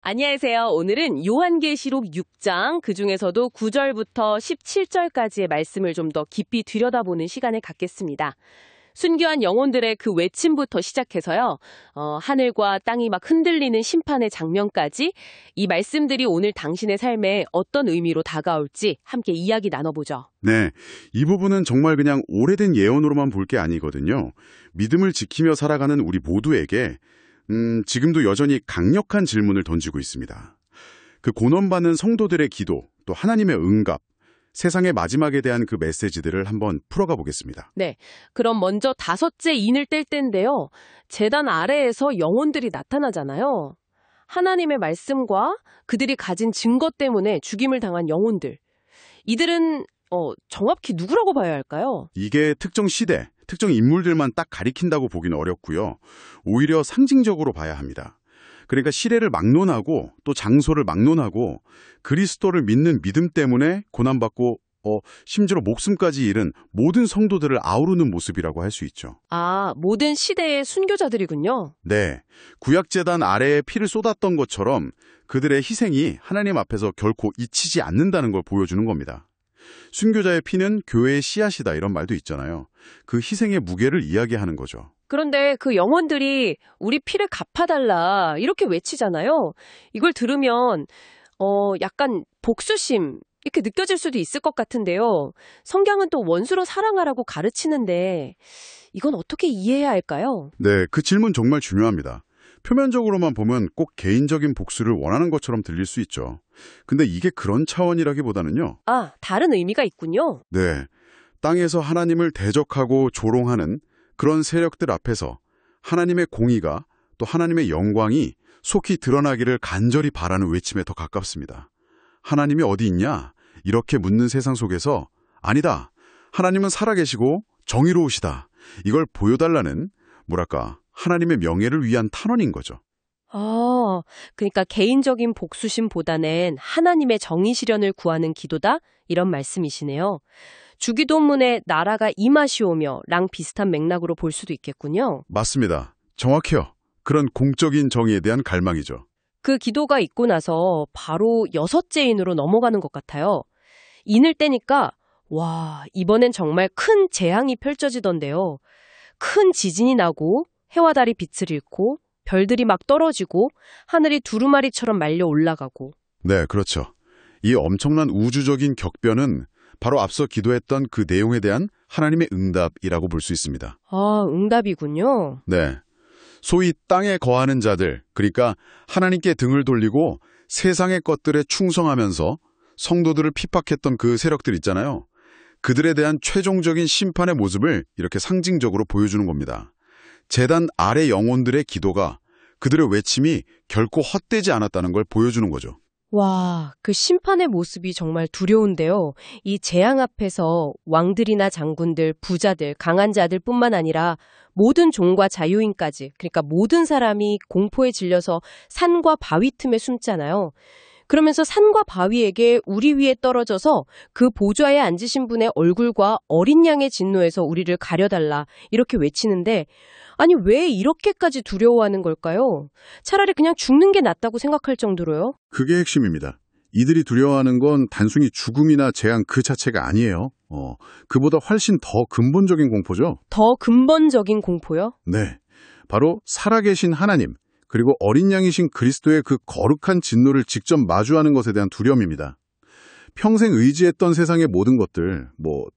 안녕하세요. 오늘은 요한계시록 6장, 그중에서도 9절부터 17절까지의 말씀을 좀 더 깊이 들여다보는 시간을 갖겠습니다. 순교한 영혼들의 그 외침부터 시작해서요. 하늘과 땅이 막 흔들리는 심판의 장면까지 이 말씀들이 오늘 당신의 삶에 어떤 의미로 다가올지 함께 이야기 나눠보죠. 네, 이 부분은 정말 그냥 오래된 예언으로만 볼 게 아니거든요. 믿음을 지키며 살아가는 우리 모두에게 지금도 여전히 강력한 질문을 던지고 있습니다. 그 고난받는 성도들의 기도, 또 하나님의 응답, 세상의 마지막에 대한 그 메시지들을 한번 풀어가 보겠습니다. 네, 그럼 먼저 다섯째 인을 뗄 때인데요. 제단 아래에서 영혼들이 나타나잖아요. 하나님의 말씀과 그들이 가진 증거 때문에 죽임을 당한 영혼들. 이들은 정확히 누구라고 봐야 할까요? 이게 특정 시대, 특정 인물들만 딱 가리킨다고 보기는 어렵고요. 오히려 상징적으로 봐야 합니다. 그러니까 시대를 막론하고 또 장소를 막론하고 그리스도를 믿는 믿음 때문에 고난받고 심지어 목숨까지 잃은 모든 성도들을 아우르는 모습이라고 할 수 있죠. 아, 모든 시대의 순교자들이군요. 네, 구약제단 아래에 피를 쏟았던 것처럼 그들의 희생이 하나님 앞에서 결코 잊히지 않는다는 걸 보여주는 겁니다. 순교자의 피는 교회의 씨앗이다 이런 말도 있잖아요. 그 희생의 무게를 이야기하는 거죠. 그런데 그 영혼들이 우리 피를 갚아달라 이렇게 외치잖아요. 이걸 들으면 약간 복수심 이렇게 느껴질 수도 있을 것 같은데요. 성경은 또 원수로 사랑하라고 가르치는데 이건 어떻게 이해해야 할까요? 네, 그 질문 정말 중요합니다. 표면적으로만 보면 꼭 개인적인 복수를 원하는 것처럼 들릴 수 있죠. 근데 이게 그런 차원이라기보다는요. 아, 다른 의미가 있군요. 네, 땅에서 하나님을 대적하고 조롱하는 그런 세력들 앞에서 하나님의 공의가 또 하나님의 영광이 속히 드러나기를 간절히 바라는 외침에 더 가깝습니다. 하나님이 어디 있냐? 이렇게 묻는 세상 속에서 아니다. 하나님은 살아계시고 정의로우시다. 이걸 보여달라는 하나님의 명예를 위한 탄원인 거죠. 아, 그러니까 개인적인 복수심보다는 하나님의 정의 실현을 구하는 기도다? 이런 말씀이시네요. 주기도문의 나라가 임하시오며 랑 비슷한 맥락으로 볼 수도 있겠군요. 맞습니다. 정확해요. 그런 공적인 정의에 대한 갈망이죠. 그 기도가 있고 나서 바로 여섯째 인으로 넘어가는 것 같아요. 인을 떼니까 와, 이번엔 정말 큰 재앙이 펼쳐지던데요. 큰 지진이 나고 해와 달이 빛을 잃고 별들이 막 떨어지고 하늘이 두루마리처럼 말려 올라가고. 네, 그렇죠. 이 엄청난 우주적인 격변은 바로 앞서 기도했던 그 내용에 대한 하나님의 응답이라고 볼 수 있습니다. 아, 응답이군요. 네. 소위 땅에 거하는 자들, 그러니까 하나님께 등을 돌리고 세상의 것들에 충성하면서 성도들을 핍박했던 그 세력들 있잖아요. 그들에 대한 최종적인 심판의 모습을 이렇게 상징적으로 보여주는 겁니다. 제단 아래 영혼들의 기도가 그들의 외침이 결코 헛되지 않았다는 걸 보여주는 거죠. 와, 그 심판의 모습이 정말 두려운데요. 이 재앙 앞에서 왕들이나 장군들, 부자들, 강한 자들뿐만 아니라 모든 종과 자유인까지, 그러니까 모든 사람이 공포에 질려서 산과 바위 틈에 숨잖아요. 그러면서 산과 바위에게 우리 위에 떨어져서 그 보좌에 앉으신 분의 얼굴과 어린 양의 진노에서 우리를 가려달라 이렇게 외치는데 아니 왜 이렇게까지 두려워하는 걸까요? 차라리 그냥 죽는 게 낫다고 생각할 정도로요. 그게 핵심입니다. 이들이 두려워하는 건 단순히 죽음이나 재앙 그 자체가 아니에요. 그보다 훨씬 더 근본적인 공포죠. 더 근본적인 공포요? 네, 바로 살아계신 하나님 그리고 어린 양이신 그리스도의 그 거룩한 진노를 직접 마주하는 것에 대한 두려움입니다. 평생 의지했던 세상의 모든 것들,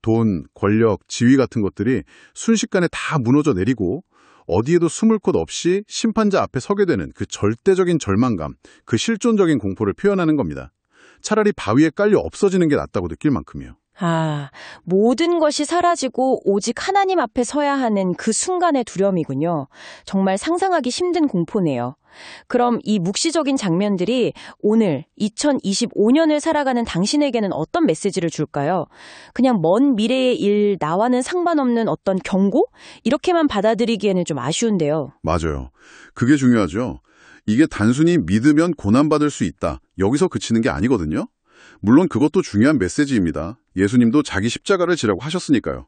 돈, 권력, 지위 같은 것들이 순식간에 다 무너져 내리고 어디에도 숨을 곳 없이 심판자 앞에 서게 되는 그 절대적인 절망감, 그 실존적인 공포를 표현하는 겁니다. 차라리 바위에 깔려 없어지는 게 낫다고 느낄 만큼이요. 아, 모든 것이 사라지고 오직 하나님 앞에 서야 하는 그 순간의 두려움이군요. 정말 상상하기 힘든 공포네요. 그럼 이 묵시적인 장면들이 오늘 2025년을 살아가는 당신에게는 어떤 메시지를 줄까요? 그냥 먼 미래의 일, 나와는 상관없는 어떤 경고? 이렇게만 받아들이기에는 좀 아쉬운데요. 맞아요. 그게 중요하죠. 이게 단순히 믿으면 고난받을 수 있다. 여기서 그치는 게 아니거든요. 물론 그것도 중요한 메시지입니다. 예수님도 자기 십자가를 지라고 하셨으니까요.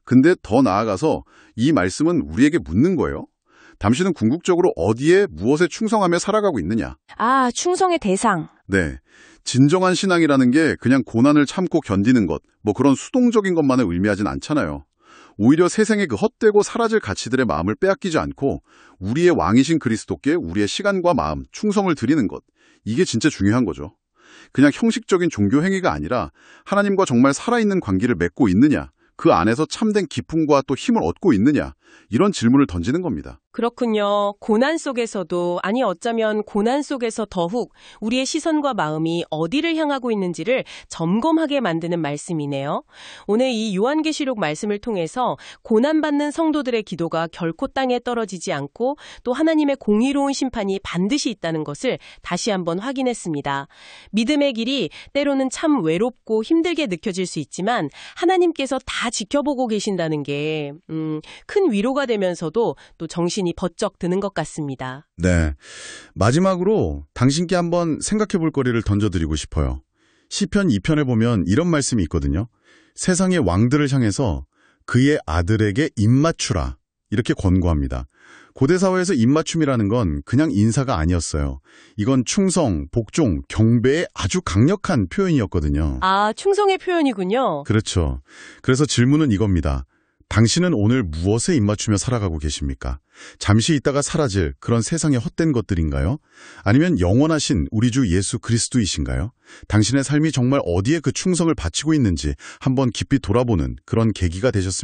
근데 더 나아가서 이 말씀은 우리에게 묻는 거예요. 당신은 궁극적으로 어디에 무엇에 충성하며 살아가고 있느냐. 아, 충성의 대상. 네. 진정한 신앙이라는 게 그냥 고난을 참고 견디는 것, 뭐 그런 수동적인 것만을 의미하진 않잖아요. 오히려 세상의 그 헛되고 사라질 가치들의 마음을 빼앗기지 않고 우리의 왕이신 그리스도께 우리의 시간과 마음, 충성을 드리는 것. 이게 진짜 중요한 거죠. 그냥 형식적인 종교 행위가 아니라 하나님과 정말 살아있는 관계를 맺고 있느냐, 그 안에서 참된 기쁨과 또 힘을 얻고 있느냐, 이런 질문을 던지는 겁니다. 그렇군요. 고난 속에서도, 아니 어쩌면 고난 속에서 더욱 우리의 시선과 마음이 어디를 향하고 있는지를 점검하게 만드는 말씀이네요. 오늘 이 요한계시록 말씀을 통해서 고난받는 성도들의 기도가 결코 땅에 떨어지지 않고 또 하나님의 공의로운 심판이 반드시 있다는 것을 다시 한번 확인했습니다. 믿음의 길이 때로는 참 외롭고 힘들게 느껴질 수 있지만 하나님께서 다 지켜보고 계신다는 게 큰 위로가 되면서도 또 정신이 번쩍 드는 것 같습니다. 네. 마지막으로 당신께 한번 생각해 볼 거리를 던져드리고 싶어요. 시편 2편에 보면 이런 말씀이 있거든요. 세상의 왕들을 향해서 그의 아들에게 입맞추라. 이렇게 권고합니다. 고대 사회에서 입맞춤이라는 건 그냥 인사가 아니었어요. 이건 충성, 복종, 경배의 아주 강력한 표현이었거든요. 아, 충성의 표현이군요. 그렇죠. 그래서 질문은 이겁니다. 당신은 오늘 무엇에 입맞추며 살아가고 계십니까? 잠시 있다가 사라질 그런 세상의 헛된 것들인가요? 아니면 영원하신 우리 주 예수 그리스도이신가요? 당신의 삶이 정말 어디에 그 충성을 바치고 있는지 한번 깊이 돌아보는 그런 계기가 되셨습니다.